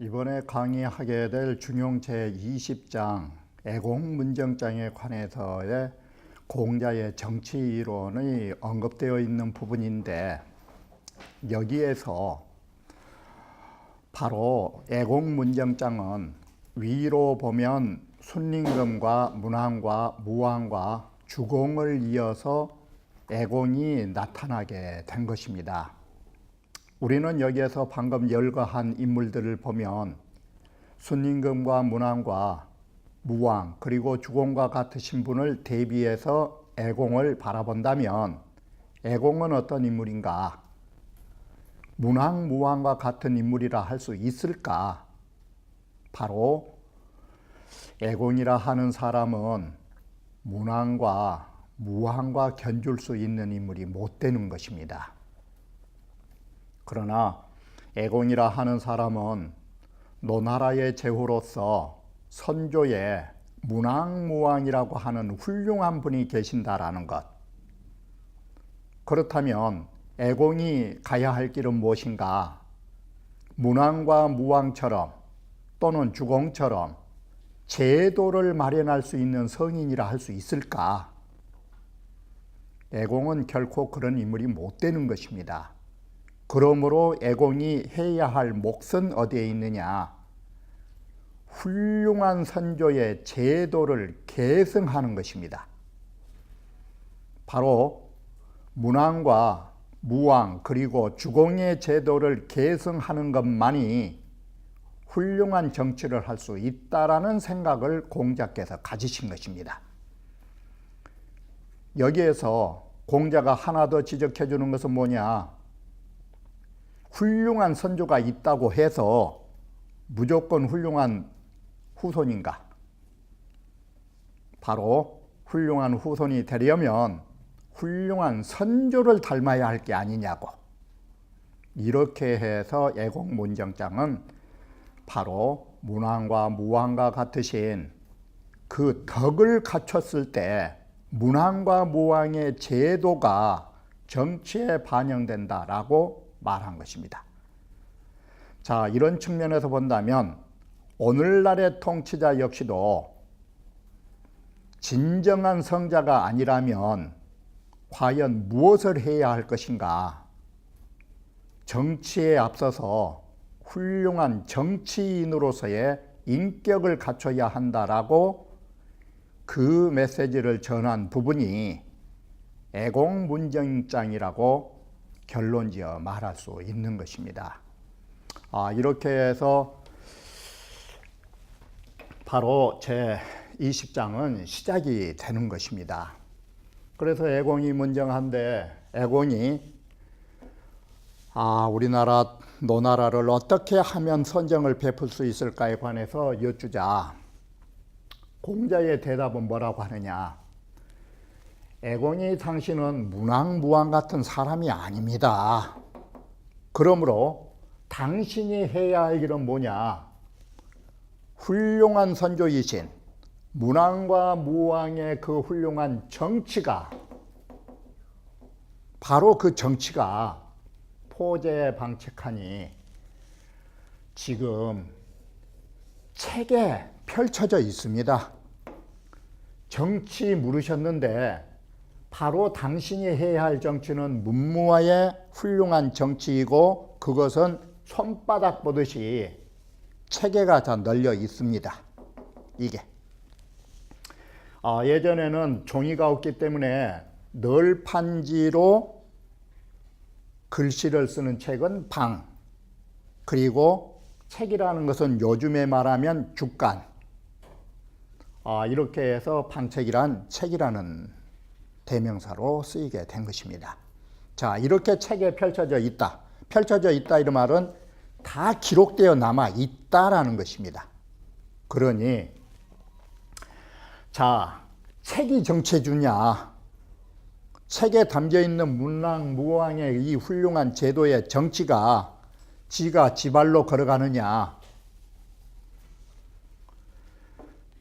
이번에 강의하게 될 중용 제20장 애공문정장에 관해서의 공자의 정치 이론이 언급되어 있는 부분인데, 여기에서 바로 애공문정장은 위로 보면 순림금과 문왕과 무왕과 주공을 이어서 애공이 나타나게 된 것입니다. 우리는 여기에서 방금 열거한 인물들을 보면 순림금과 문왕과 무왕 그리고 주공과 같으신 분을 대비해서 애공을 바라본다면, 애공은 어떤 인물인가? 문왕, 무왕과 같은 인물이라 할 수 있을까? 바로 애공이라 하는 사람은 문왕과 무왕과 견줄 수 있는 인물이 못 되는 것입니다. 그러나 애공이라 하는 사람은 노나라의 제후로서 선조의 문왕무왕이라고 하는 훌륭한 분이 계신다라는 것. 그렇다면 애공이 가야 할 길은 무엇인가? 문왕과 무왕처럼 또는 주공처럼 제도를 마련할 수 있는 성인이라 할 수 있을까? 애공은 결코 그런 인물이 못 되는 것입니다. 그러므로 애공이 해야 할 몫은 어디에 있느냐? 훌륭한 선조의 제도를 계승하는 것입니다. 바로 문왕과 무왕 그리고 주공의 제도를 계승하는 것만이 훌륭한 정치를 할 수 있다라는 생각을 공자께서 가지신 것입니다. 여기에서 공자가 하나 더 지적해 주는 것은 뭐냐? 훌륭한 선조가 있다고 해서 무조건 훌륭한 후손인가? 바로 훌륭한 후손이 되려면 훌륭한 선조를 닮아야 할 게 아니냐고. 이렇게 해서 애공문정장은 바로 문왕과 무왕과 같으신 그 덕을 갖췄을 때 문왕과 무왕의 제도가 정치에 반영된다라고 말한 것입니다. 자, 이런 측면에서 본다면 오늘날의 통치자 역시도 진정한 성자가 아니라면 과연 무엇을 해야 할 것인가? 정치에 앞서서 훌륭한 정치인으로서의 인격을 갖춰야 한다라고 그 메시지를 전한 부분이 애공문정장이라고 결론지어 말할 수 있는 것입니다. 이렇게 해서 바로 제 20장은 시작이 되는 것입니다. 그래서 애공이 문정한데, 애공이 우리나라 노나라를 어떻게 하면 선정을 베풀 수 있을까에 관해서 여쭈자. 공자의 대답은 뭐라고 하느냐? 애공이 당신은 문왕, 무왕 같은 사람이 아닙니다. 그러므로 당신이 해야 할 일은 뭐냐? 훌륭한 선조이신 문왕과 무왕의 그 훌륭한 정치가, 바로 그 정치가 포제방책하니 지금 책에 펼쳐져 있습니다. 정치 물으셨는데 바로 당신이 해야 할 정치는 문무와의 훌륭한 정치이고, 그것은 손바닥 보듯이 체계가 다 널려 있습니다. 이게 예전에는 종이가 없기 때문에 널판지로 글씨를 쓰는 책은 방, 그리고 책이라는 것은 요즘에 말하면 주간, 이렇게 해서 방책이란 책이라는 대명사로 쓰이게 된 것입니다. 자, 이렇게 책에 펼쳐져 있다. 펼쳐져 있다 이 말은 다 기록되어 남아 있다라는 것입니다. 그러니 자, 책이 정치해주냐? 책에 담겨 있는 문왕무왕의 이 훌륭한 제도의 정치가 지가 지발로 걸어가느냐.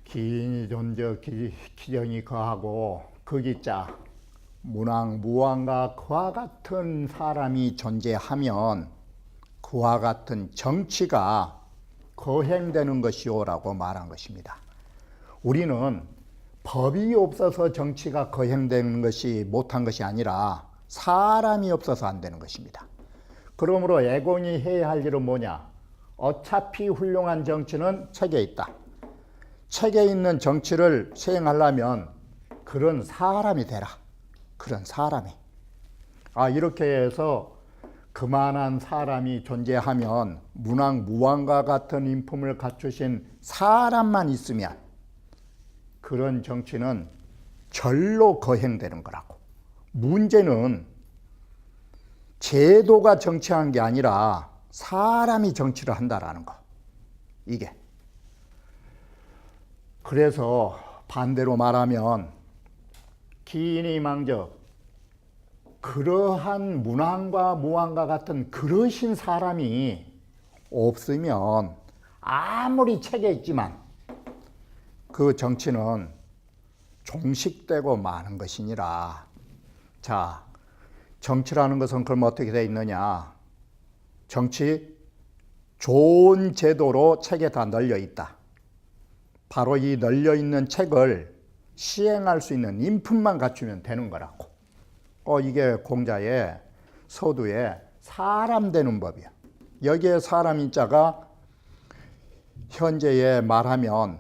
기인이 존저 기정이 거하고 거기자 문왕무왕과 그와 같은 사람이 존재하면 그와 같은 정치가 거행되는 것이오라고 말한 것입니다. 우리는 법이 없어서 정치가 거행되는 것이 못한 것이 아니라 사람이 없어서 안 되는 것입니다. 그러므로 애공이 해야 할 일은 뭐냐? 어차피 훌륭한 정치는 책에 있다. 책에 있는 정치를 수행하려면 그런 사람이 되라. 그런 사람이. 이렇게 해서 그만한 사람이 존재하면 문왕무왕과 같은 인품을 갖추신 사람만 있으면 그런 정치는 절로 거행되는 거라고. 문제는 제도가 정치한 게 아니라 사람이 정치를 한다라는 거. 이게. 그래서 반대로 말하면 기인이 망적 그러한 문왕과 무왕과 같은 그러신 사람이 없으면 아무리 책에 있지만 그 정치는 종식되고 마는 것이니라. 자, 정치라는 것은 그럼 어떻게 되어 있느냐? 정치 좋은 제도로 책에 다 널려 있다. 바로 이 널려 있는 책을 시행할 수 있는 인품만 갖추면 되는 거라고. 이게 공자의 서두에 사람 되는 법이야. 여기에 사람 인자가 현재에 말하면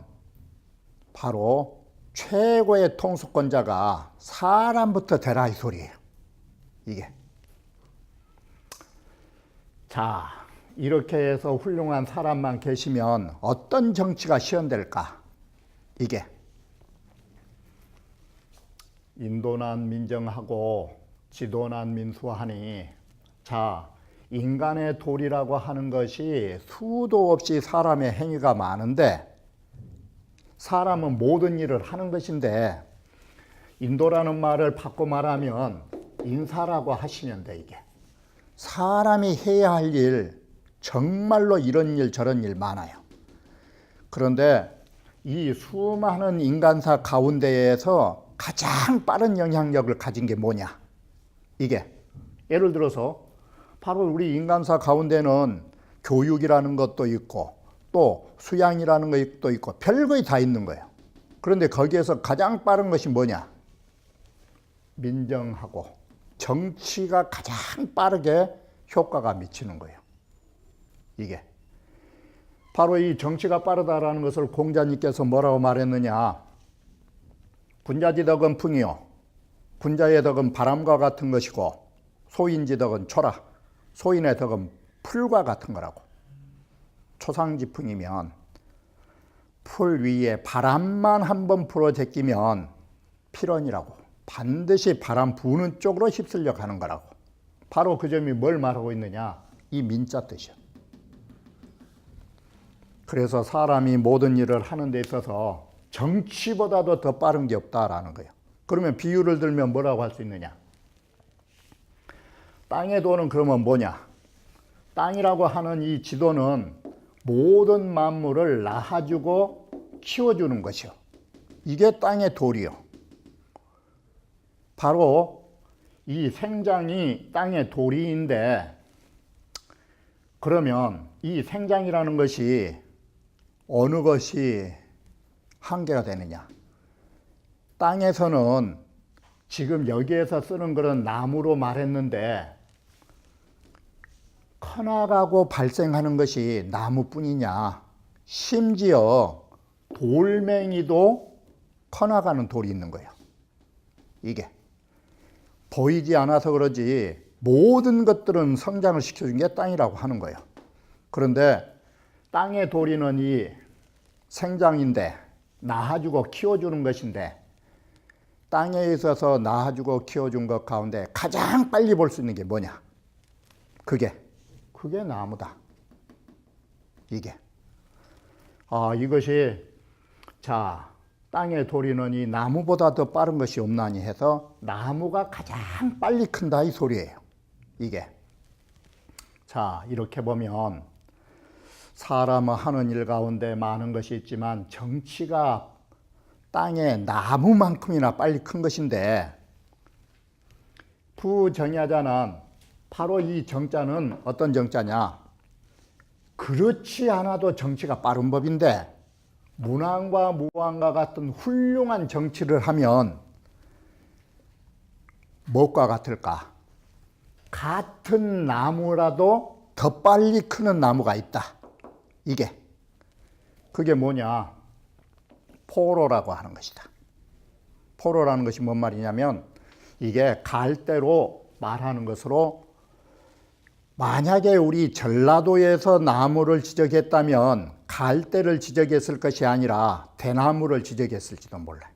바로 최고의 통수권자가 사람부터 되라 이 소리예요. 이게. 자, 이렇게 해서 훌륭한 사람만 계시면 어떤 정치가 시현될까? 이게. 인도난 민정하고 지도난 민수하니, 자, 인간의 도리라고 하는 것이 수도 없이 사람의 행위가 많은데 사람은 모든 일을 하는 것인데 인도라는 말을 바꿔 말하면 인사라고 하시면 돼. 이게 사람이 해야 할 일, 정말로 이런 일 저런 일 많아요. 그런데 이 수많은 인간사 가운데에서 가장 빠른 영향력을 가진 게 뭐냐? 이게 예를 들어서 바로 우리 인간사 가운데는 교육이라는 것도 있고 또 수양이라는 것도 있고 별거이 다 있는 거예요. 그런데 거기에서 가장 빠른 것이 뭐냐? 민정하고 정치가 가장 빠르게 효과가 미치는 거예요. 이게 바로 이 정치가 빠르다라는 것을 공자님께서 뭐라고 말했느냐? 군자지 덕은 풍이요, 군자의 덕은 바람과 같은 것이고 소인지 덕은 초라, 소인의 덕은 풀과 같은 거라고. 초상지풍이면 풀 위에 바람만 한번 불어 제끼면 필언이라고. 반드시 바람 부는 쪽으로 휩쓸려 가는 거라고. 바로 그 점이 뭘 말하고 있느냐? 이 민자 뜻이요. 그래서 사람이 모든 일을 하는 데 있어서 정치보다도 더 빠른 게 없다라는 거예요. 그러면 비유를 들면 뭐라고 할 수 있느냐? 땅의 도는 그러면 뭐냐? 땅이라고 하는 이 지도는 모든 만물을 낳아주고 키워주는 것이요. 이게 땅의 도리요. 바로 이 생장이 땅의 도리인데, 그러면 이 생장이라는 것이 어느 것이 한계가 되느냐? 땅에서는 지금 여기에서 쓰는 그런 나무로 말했는데 커나가고 발생하는 것이 나무뿐이냐? 심지어 돌멩이도 커나가는 돌이 있는 거예요. 이게 보이지 않아서 그러지 모든 것들은 성장을 시켜준 게 땅이라고 하는 거예요. 그런데 땅의 도리는 이 생장인데 낳아주고 키워주는 것인데, 땅에 있어서 낳아주고 키워준 것 가운데 가장 빨리 볼 수 있는 게 뭐냐? 그게 나무다. 이게 이것이 자 땅에 도리는 이 나무보다 더 빠른 것이 없나니 해서 나무가 가장 빨리 큰다 이 소리예요. 이게. 자, 이렇게 보면 사람은 하는 일 가운데 많은 것이 있지만 정치가 땅에 나무만큼이나 빨리 큰 것인데, 부정야자는 바로 이 정자는 어떤 정자냐? 그렇지 않아도 정치가 빠른 법인데 문왕과 무왕과 같은 훌륭한 정치를 하면 무엇과 같을까? 같은 나무라도 더 빨리 크는 나무가 있다. 이게. 그게 뭐냐? 포로라고 하는 것이다. 포로라는 것이 뭔 말이냐면 이게 갈대로 말하는 것으로, 만약에 우리 전라도에서 나무를 지적했다면 갈대를 지적했을 것이 아니라 대나무를 지적했을지도 몰라요.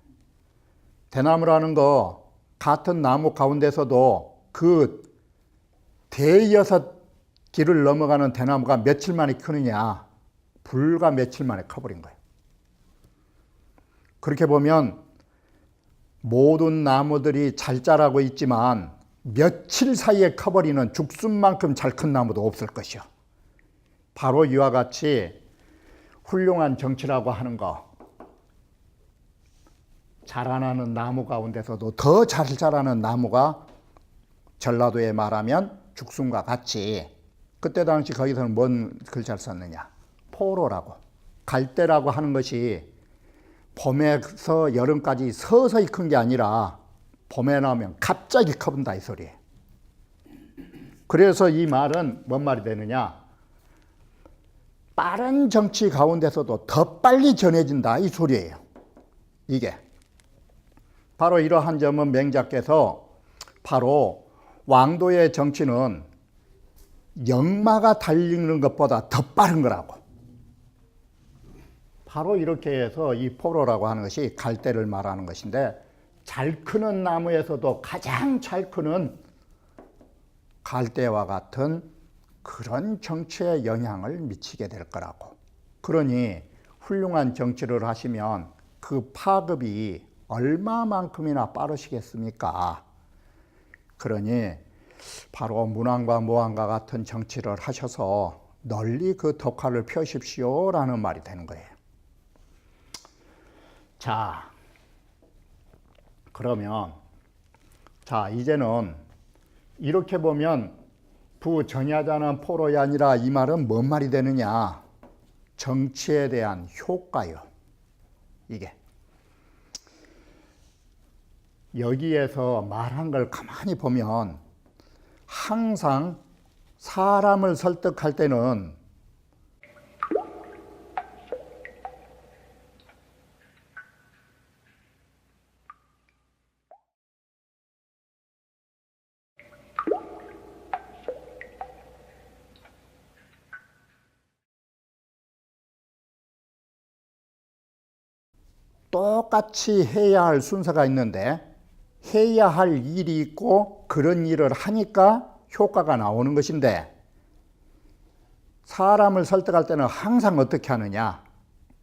대나무라는 거 같은 나무 가운데서도 그 대여섯 길을 넘어가는 대나무가 며칠 만에 크느냐? 불과 며칠 만에 커버린 거예요. 그렇게 보면 모든 나무들이 잘 자라고 있지만 며칠 사이에 커버리는 죽순만큼 잘 큰 나무도 없을 것이요. 바로 이와 같이 훌륭한 정치라고 하는 거, 자라나는 나무 가운데서도 더 잘 자라는 나무가 전라도에 말하면 죽순과 같이, 그때 당시 거기서는 뭔 글자를 썼느냐? 포로라고. 갈대라고 하는 것이 봄에서 여름까지 서서히 큰 게 아니라 봄에 나오면 갑자기 커본다 이 소리예요. 그래서 이 말은 뭔 말이 되느냐? 빠른 정치 가운데서도 더 빨리 전해진다 이 소리예요. 이게. 바로 이러한 점은 맹자께서 바로 왕도의 정치는 역마가 달리는 것보다 더 빠른 거라고. 바로 이렇게 해서 이 포로라고 하는 것이 갈대를 말하는 것인데, 잘 크는 나무에서도 가장 잘 크는 갈대와 같은 그런 정치에 영향을 미치게 될 거라고. 그러니 훌륭한 정치를 하시면 그 파급이 얼마만큼이나 빠르시겠습니까? 그러니 바로 문왕과 무왕과 같은 정치를 하셔서 널리 그 덕화를 펴십시오라는 말이 되는 거예요. 자, 그러면 이제는 이렇게 보면 부정야자는 포로가 아니라 이 말은 뭔 말이 되느냐? 정치에 대한 효과요. 이게. 여기에서 말한 걸 가만히 보면 항상 사람을 설득할 때는 똑같이 해야 할 순서가 있는데, 해야 할 일이 있고 그런 일을 하니까 효과가 나오는 것인데, 사람을 설득할 때는 항상 어떻게 하느냐?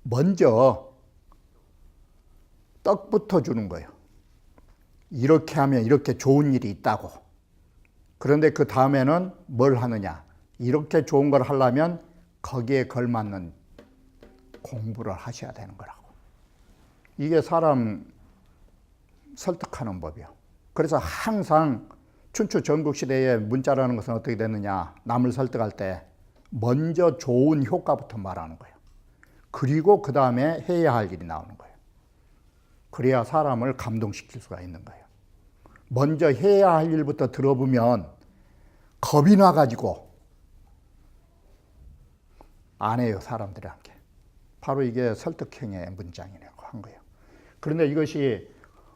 먼저 떡부터 주는 거예요. 이렇게 하면 이렇게 좋은 일이 있다고. 그런데 그 다음에는 뭘 하느냐? 이렇게 좋은 걸 하려면 거기에 걸맞는 공부를 하셔야 되는 거라고. 이게 사람 설득하는 법이요. 그래서 항상 춘추 전국시대의 문자라는 것은 어떻게 됐느냐? 남을 설득할 때 먼저 좋은 효과부터 말하는 거예요. 그리고 그 다음에 해야 할 일이 나오는 거예요. 그래야 사람을 감동시킬 수가 있는 거예요. 먼저 해야 할 일부터 들어보면 겁이 나가지고 안 해요, 사람들한테. 바로 이게 설득형의 문장이라고 한 거예요. 그런데 이것이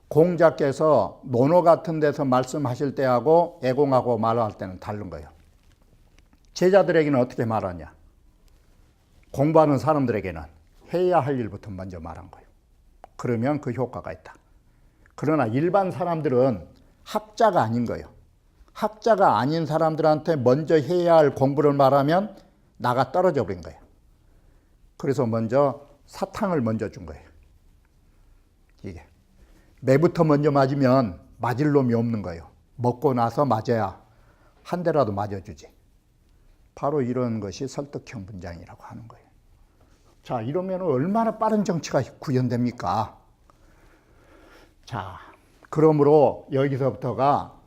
공자께서 논어 같은 데서 말씀하실 때하고 애공하고 말할 때는 다른 거예요. 제자들에게는 어떻게 말하냐? 공부하는 사람들에게는 해야 할 일부터 먼저 말한 거예요. 그러면 그 효과가 있다. 그러나 일반 사람들은 학자가 아닌 거예요. 학자가 아닌 사람들한테 먼저 해야 할 공부를 말하면 나가 떨어져 버린 거예요. 그래서 먼저 사탕을 먼저 준 거예요. 이게. 매부터 먼저 맞으면 맞을 놈이 없는 거예요. 먹고 나서 맞아야 한 대라도 맞아주지. 바로 이런 것이 설득형 분장이라고 하는 거예요. 자, 이러면 얼마나 빠른 정치가 구현됩니까? 자, 그러므로 여기서부터가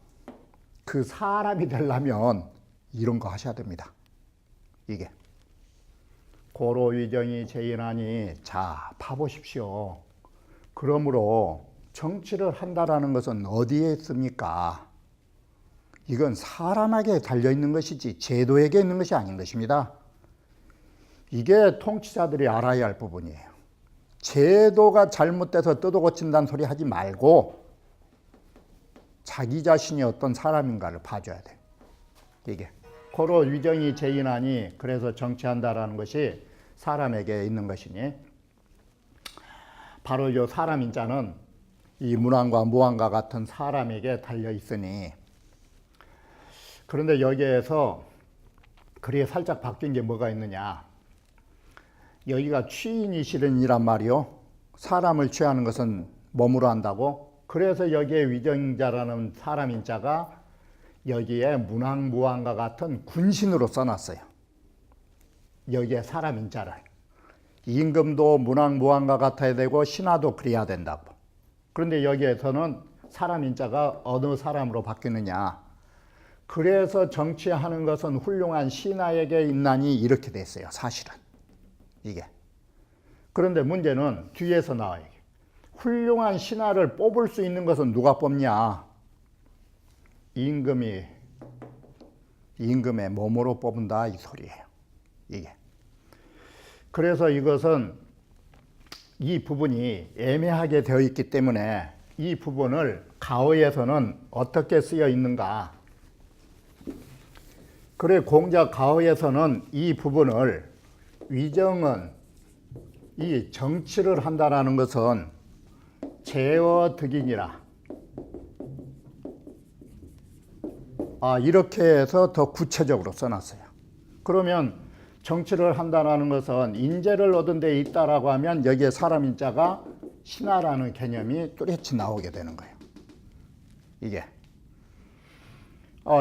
그 사람이 되려면 이런 거 하셔야 됩니다. 이게. 고로위정이 제인하니, 자, 봐보십시오. 그러므로 정치를 한다라는 것은 어디에 있습니까? 이건 사람에게 달려있는 것이지 제도에게 있는 것이 아닌 것입니다. 이게 통치자들이 알아야 할 부분이에요. 제도가 잘못돼서 뜯어 고친다는 소리 하지 말고 자기 자신이 어떤 사람인가를 봐줘야 돼요. 이게. 고로 위정이 제인하니, 그래서 정치한다라는 것이 사람에게 있는 것이니, 바로 이 사람인자는 이 문왕과 무왕과 같은 사람에게 달려 있으니, 그런데 여기에서 글이 살짝 바뀐 게 뭐가 있느냐. 여기가 취인이 실은이란 말이요. 사람을 취하는 것은 몸으로 한다고. 그래서 여기에 위정자라는 사람인자가 여기에 문왕, 무왕과 같은 군신으로 써놨어요. 여기에 사람인자를. 임금도 문왕, 무왕과 같아야 되고 신하도 그래야 된다고. 그런데 여기에서는 사람인자가 어느 사람으로 바뀌느냐. 그래서 정치하는 것은 훌륭한 신하에게 있나니, 이렇게 됐어요. 사실은. 이게. 그런데 문제는 뒤에서 나와요. 훌륭한 신하를 뽑을 수 있는 것은 누가 뽑냐? 임금의 몸으로 뽑는다, 이 소리예요. 이게. 그래서 이것은 이 부분이 애매하게 되어 있기 때문에 이 부분을 가어에서는 어떻게 쓰여 있는가. 그래, 공자 가어에서는 이 부분을 위정은 이 정치를 한다라는 것은 제어득인이라, 이렇게 해서 더 구체적으로 써놨어요. 그러면 정치를 한다라는 것은 인재를 얻은 데 있다라고 하면 여기에 사람인자가 신하라는 개념이 뚜렷이 나오게 되는 거예요. 이게.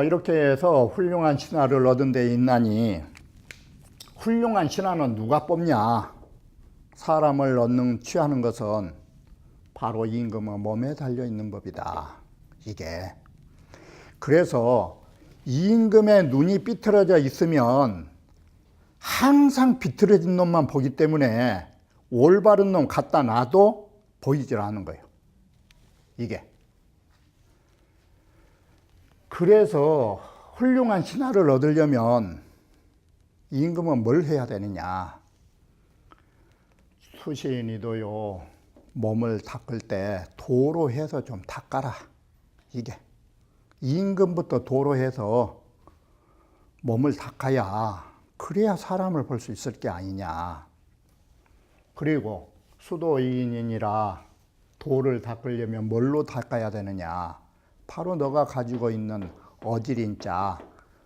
이렇게 해서 훌륭한 신하를 얻은 데 있나니, 훌륭한 신하는 누가 뽑냐? 사람을 얻는 취하는 것은 바로 임금의 몸에 달려있는 법이다. 이게. 그래서 임금의 눈이 삐뚤어져 있으면 항상 비틀어진 놈만 보기 때문에 올바른 놈 갖다 놔도 보이질 않는 거예요. 이게. 그래서 훌륭한 신하를 얻으려면 임금은 뭘 해야 되느냐. 수시인이도요, 몸을 닦을 때 도로 해서 좀 닦아라. 이게. 임금부터 도로 해서 몸을 닦아야, 그래야 사람을 볼 수 있을 게 아니냐. 그리고 수도이인이라 도를 닦으려면 뭘로 닦아야 되느냐. 바로 너가 가지고 있는 어질인자,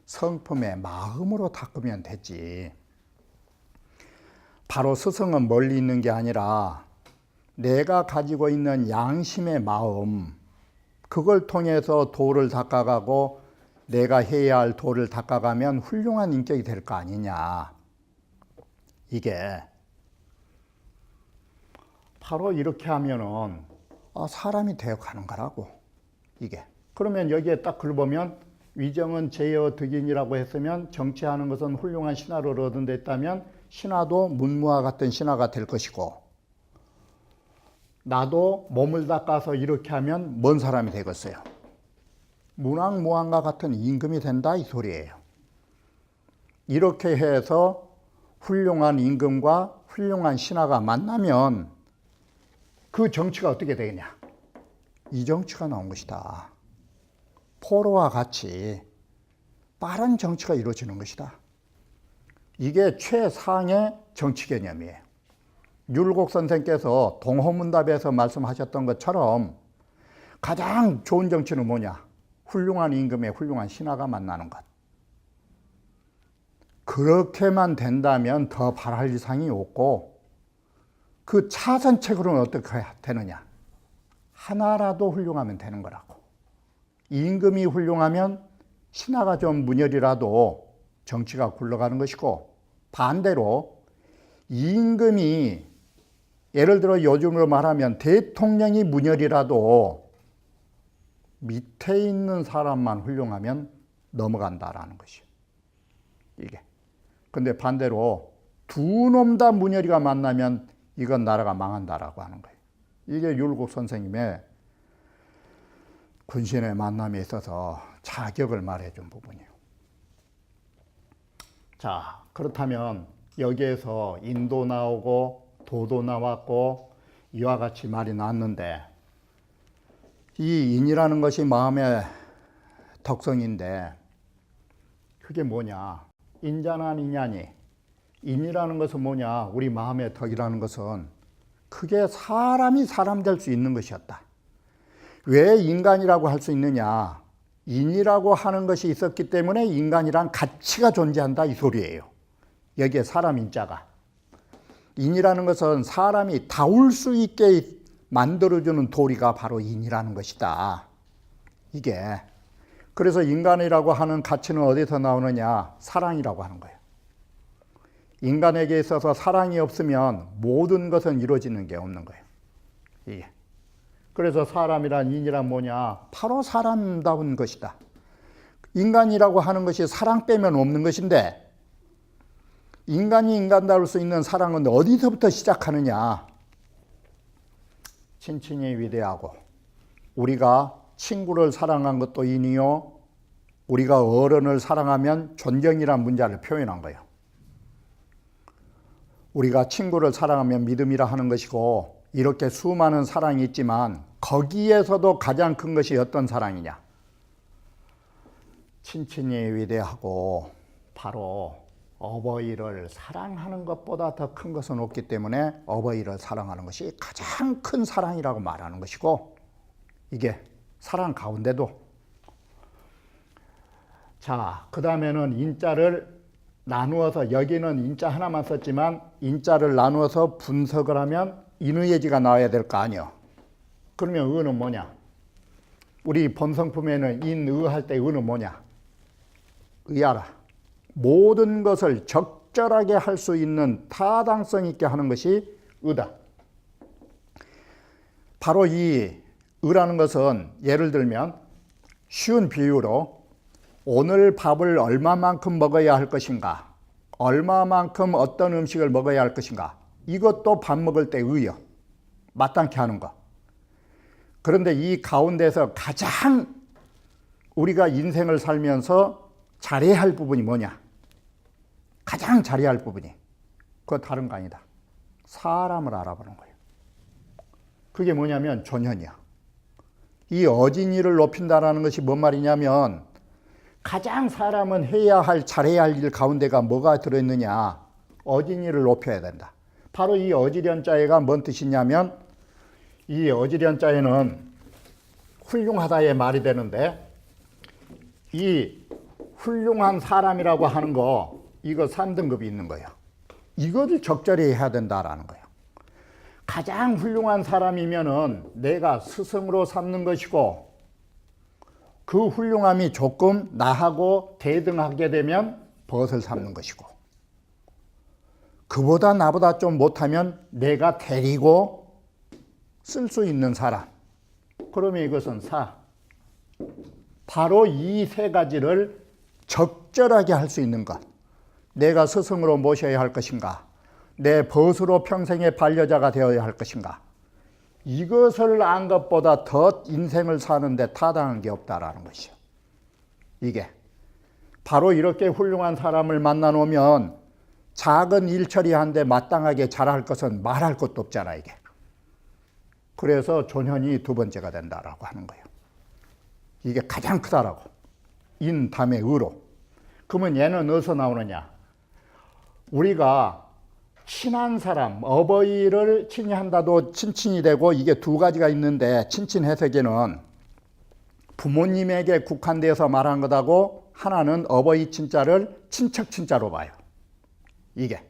성품의 마음으로 닦으면 되지. 바로 스승은 멀리 있는 게 아니라 내가 가지고 있는 양심의 마음, 그걸 통해서 도를 닦아가고 내가 해야 할 도를 닦아가면 훌륭한 인격이 될 거 아니냐. 이게 바로 이렇게 하면은 사람이 되어가는 거라고. 이게. 그러면 여기에 딱 글 보면 위정은 제어득인이라고 했으면 정치하는 것은 훌륭한 신하를 얻은 데 있다면 신하도 문무와 같은 신하가 될 것이고, 나도 몸을 닦아서 이렇게 하면 뭔 사람이 되겠어요? 문왕, 무왕과 같은 임금이 된다, 이 소리예요. 이렇게 해서 훌륭한 임금과 훌륭한 신하가 만나면 그 정치가 어떻게 되느냐? 이 정치가 나온 것이다. 포로와 같이 빠른 정치가 이루어지는 것이다. 이게 최상의 정치 개념이에요. 율곡 선생께서 동호문답에서 말씀하셨던 것처럼 가장 좋은 정치는 뭐냐? 훌륭한 임금의 훌륭한 신하가 만나는 것. 그렇게만 된다면 더 바랄 이상이 없고, 그 차선책으로는 어떻게 해야 되느냐? 하나라도 훌륭하면 되는 거라고. 임금이 훌륭하면 신하가 좀 문열이라도 정치가 굴러가는 것이고, 반대로 임금이 예를 들어 요즘으로 말하면 대통령이 문열이라도 밑에 있는 사람만 훌륭하면 넘어간다라는 것이요. 이게. 근데 반대로 두 놈 다 문열이가 만나면 이건 나라가 망한다라고 하는 거예요. 이게 율곡 선생님의 군신의 만남에 있어서 자격을 말해준 부분이에요. 자, 그렇다면 여기에서 인도 나오고 도도 나왔고 이와 같이 말이 나왔는데, 이 인이라는 것이 마음의 덕성인데 그게 뭐냐? 인자나 이냐니. 인이라는 것은 뭐냐? 우리 마음의 덕이라는 것은 그게 사람이 사람 될 수 있는 것이었다. 왜 인간이라고 할 수 있느냐? 인이라고 하는 것이 있었기 때문에 인간이란 가치가 존재한다, 이 소리예요. 여기에 사람 인자가. 인이라는 것은 사람이 다울 수 있게 만들어주는 도리가 바로 인이라는 것이다. 이게. 그래서 인간이라고 하는 가치는 어디서 나오느냐? 사랑이라고 하는 거예요. 인간에게 있어서 사랑이 없으면 모든 것은 이루어지는 게 없는 거예요. 이게. 그래서 사람이란 인이란 뭐냐? 바로 사람다운 것이다. 인간이라고 하는 것이 사랑 빼면 없는 것인데, 인간이 인간다울 수 있는 사랑은 어디서부터 시작하느냐? 친친이 위대하고, 우리가 친구를 사랑한 것도 인이요, 우리가 어른을 사랑하면 존경이란 문자를 표현한 거예요. 우리가 친구를 사랑하면 믿음이라 하는 것이고, 이렇게 수많은 사랑이 있지만 거기에서도 가장 큰 것이 어떤 사랑이냐? 친친이 위대하고 바로 어버이를 사랑하는 것보다 더 큰 것은 없기 때문에 어버이를 사랑하는 것이 가장 큰 사랑이라고 말하는 것이고, 이게 사랑 가운데도. 자, 그 다음에는 인자를 나누어서, 여기는 인자 하나만 썼지만 인자를 나누어서 분석을 하면 인의예지가 나와야 될 거 아니요. 그러면 의는 뭐냐? 우리 본성품에는 인의 할 때 의는 뭐냐? 의하라. 모든 것을 적절하게 할 수 있는 타당성 있게 하는 것이 의다. 바로 이 의라는 것은 예를 들면 쉬운 비유로 오늘 밥을 얼마만큼 먹어야 할 것인가, 얼마만큼 어떤 음식을 먹어야 할 것인가, 이것도 밥 먹을 때 의요. 마땅케 하는 거. 그런데 이 가운데서 가장 우리가 인생을 살면서 잘해야 할 부분이 뭐냐? 가장 잘해야 할 부분이, 그거 다른 거 아니다. 사람을 알아보는 거예요. 그게 뭐냐면 존현이야. 이 어진이를 높인다라는 것이 뭔 말이냐면, 가장 사람은 해야 할, 잘해야 할 일 가운데가 뭐가 들어있느냐? 어진이를 높여야 된다. 바로 이 어지련자에가 뭔 뜻이냐면, 이 어지련자에는 훌륭하다의 말이 되는데, 이 훌륭한 사람이라고 하는 거, 이거 3등급이 있는 거예요. 이거를 적절히 해야 된다라는 거예요. 가장 훌륭한 사람이면은 내가 스승으로 삼는 것이고, 그 훌륭함이 조금 나하고 대등하게 되면 벗을 삼는 것이고, 그보다 나보다 좀 못하면 내가 데리고 쓸 수 있는 사람. 그러면 이것은 사. 바로 이 세 가지를 적절하게 할 수 있는 것. 내가 스승으로 모셔야 할 것인가, 내 벗으로 평생의 반려자가 되어야 할 것인가, 이것을 안 것보다 더 인생을 사는데 타당한 게 없다라는 것이요. 이게 바로 이렇게 훌륭한 사람을 만나 놓으면 작은 일 처리하는데 마땅하게 잘할 것은 말할 것도 없잖아, 이게. 그래서 존현이 두 번째가 된다라고 하는 거예요. 이게 가장 크다라고. 인 다음에 의로. 그러면 얘는 어디서 나오느냐? 우리가 친한 사람, 어버이를 친히한다도 친친이 되고, 이게 두 가지가 있는데, 친친 해석에는 부모님에게 국한되어서 말한 것하고, 하나는 어버이 친자를 친척 친자로 봐요. 이게.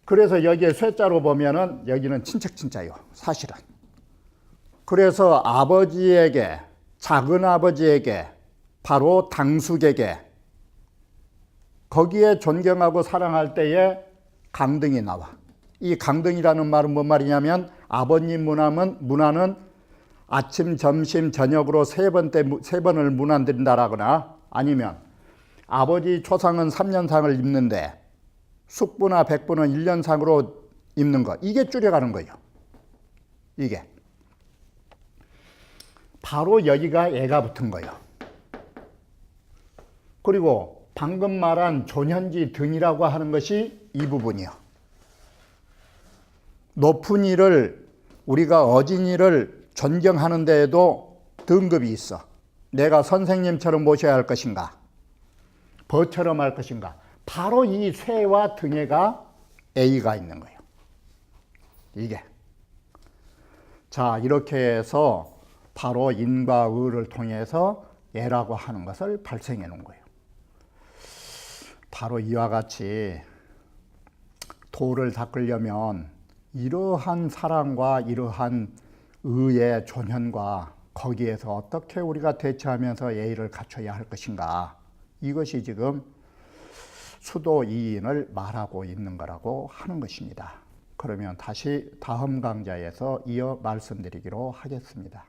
그래서 여기에 쇠자로 보면은 여기는 친척 친자요, 사실은. 그래서 아버지에게, 작은 아버지에게, 바로 당숙에게, 거기에 존경하고 사랑할 때에 강등이 나와. 이 강등이라는 말은 뭔 말이냐면 아버님 문화는 아침, 점심, 저녁으로 세 번을 문안드린다라거나 아니면 아버지 초상은 3년상을 입는데 숙부나 백부는 1년상으로 입는 거. 이게 줄여가는 거예요. 이게. 바로 여기가 애가 붙은 거예요. 그리고 방금 말한 존현지 등이라고 하는 것이 이 부분이요. 높은 이를, 우리가 어진이를 존경하는 데에도 등급이 있어. 내가 선생님처럼 모셔야 할 것인가? 버처럼 할 것인가? 바로 이 쇠와 등에가 A가 있는 거예요. 이게. 자, 이렇게 해서 바로 인과 의를 통해서 애라고 하는 것을 발생해 놓은 거예요. 바로 이와 같이 도를 닦으려면 이러한 사랑과 이러한 의의 존현과 거기에서 어떻게 우리가 대처하면서 예의를 갖춰야 할 것인가, 이것이 지금 수도이인을 말하고 있는 거라고 하는 것입니다. 그러면 다시 다음 강좌에서 이어 말씀드리기로 하겠습니다.